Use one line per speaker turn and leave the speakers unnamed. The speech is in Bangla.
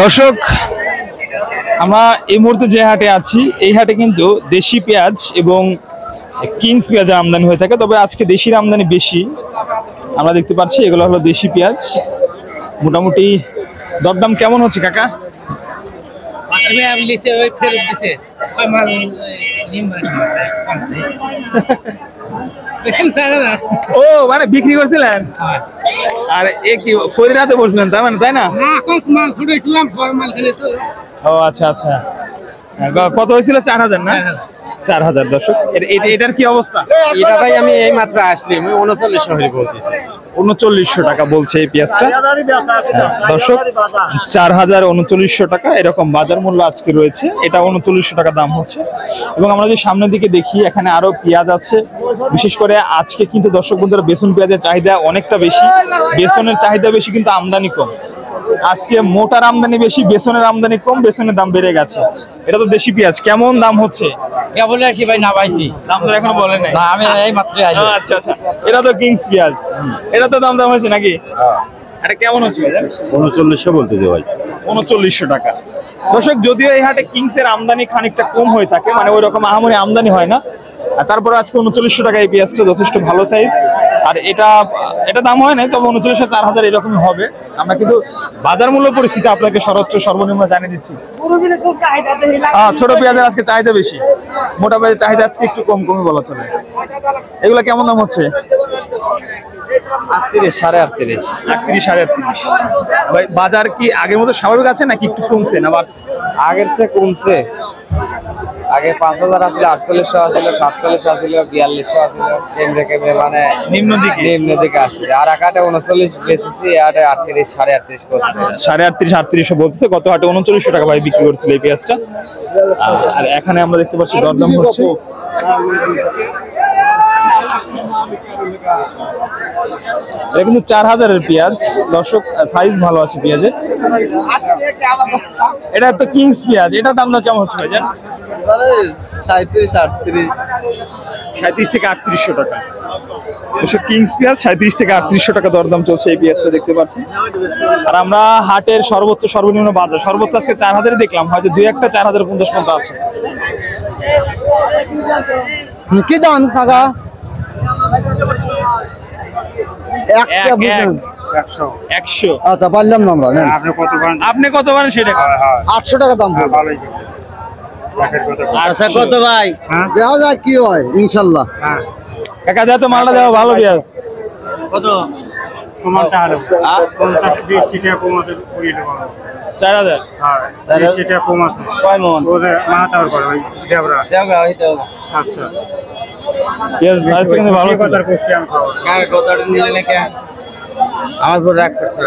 দর্শক, আমরা এই মুহূর্তে যে হাটে আছি এই হাটে কিন্তু দেশি পেঁয়াজ এবং কিংস পেঁয়াজের আমদানি হয়ে থাকে, তবে আজকে দেশির আমদানি বেশি আমরা দেখতে পাচ্ছি। এগুলো হলো দেশি পেঁয়াজ। মোটামুটি দরদাম কেমন হচ্ছে কাকা? ও মানে বিক্রি করছিলেন? আর এ কি ফরিদাতে বলছিলেন তার মানে, তাই না? ও আচ্ছা আচ্ছা, কত হয়েছিল? 4000 না? 4000। দর্শক, এটার কি অবস্থা?
এটা ভাই আমি এই মাত্র আসলি, আমি 3900 হরি বলতেছি।
3900 টাকা বলছে এই পেঁয়াজটা। দর্শক, 4000 3900 টাকা এরকম বাজার মূল্য আজকে রয়েছে। এটা 3900 টাকা দাম হচ্ছে। এবং আমরা যদি সামনের দিকে দেখি, এখানে আরো পেঁয়াজ আছে। বিশেষ করে আজকে কিন্তু দর্শক বন্ধুরা বেসন পেঁয়াজের চাহিদা অনেকটা বেশি। বেসনের চাহিদা বেশি কিন্তু আমদানি কম। আজকে মোটার আমদানি বেশি, বেসনের আমদানি কম, বেসনের দাম বেড়ে গেছে। এটা তো দেশি পেঁয়াজ। কেমন দাম হচ্ছে?
কেবল আসি ভাই, না পাইছি
দাম তো এখনো বলে নাই।
না, আমি এই মাত্র আসি।
আচ্ছা আচ্ছা, এটা তো কিংস পেঁয়াজ, এটা তো দাম হয়েছে নাকি? এটা কেমন হচ্ছে?
3900 বলতে যে ভাই,
3900 টাকা। দর্শক, যদিও এই হাটে কিংস এর আমদানি খানিকটা কম হয়ে থাকে, মানে ওই রকম আহামরি আমদানি হয় না, আর তারপরে আজকে 3900 টাকা এই পেঁয়াজটা যথেষ্ট ভালো সাইজ। আর এটা দাম হয় নাই, তবে 3900 4000 এরকমই হবে। আমরা কিন্তু বাজার মূল্য পরিস্থিতি আপনাকে সর্বোচ্চ সর্বনিম্ন জানিয়ে দিচ্ছি। ছোট পেঁয়াজের আজকে চাহিদা বেশি, মোটা পেঁয়াজের চাহিদা আজকে একটু কম কমই বলা চলে। এগুলো কেমন দাম হচ্ছে?
38 38.5
38 ভাই, বাজার কি আগের মতো স্বাভাবিক আছে নাকি একটু কমছে না বাড়ছে?
আগের চেয়ে কমছে। আগে 5000 আসলে 4800 আসলে 4700 আসলে 4200 আসলে কেমনে মানে নিম্ন দিকে আসছে। আর আকাটে 39 বেশি, আটে 38 38.5 করছে।
38 3800 বলতেছে। গত হাটে 3900 টাকা ভাই বিক্রি করছিল এই পেঁয়াজটা। আর এখানে আমরা দেখতে পাচ্ছি দরদাম হচ্ছে। এটা কিন্তু 4000 এর পেঁয়াজ। দর্শক, সাইজ ভালো আছে পেঁয়াজের। এটা তো কিংস পেঁয়াজ, এটার দাম কেমন হচ্ছে ভাইজান?
37 38
37 থেকে 3800 টাকা। কিংস পেঁয়াজ 37 থেকে 3800 টাকা দরদাম চলছে এই পেঁয়াজটা দেখতে পাচ্ছি। আর আমরা হাটের সর্বোচ্চ সর্বনিম্ন বাজার সর্বোচ্চ আজকে 4000 দেখলাম, হয়তো দুই একটা 4050 পর্যন্ত আছে।
কি দাম টাকা?
100।
আচ্ছা, পারলাম না আমরা।
আপনি কত পারেন সেটা?
800 টাকা দাম। আচ্ছা, কত ভাই? দেখা যাক কি হয়, ইনশাল্লাহ।
কাকা যা তো মালটা দেওয়া ভালো পেঁয়াজ।
কত?
4000। কয় মন?
আচ্ছা,
পেঁয়াজ সাইজ কিন্তু ভালো ছিল।
আমার রাগ করছে।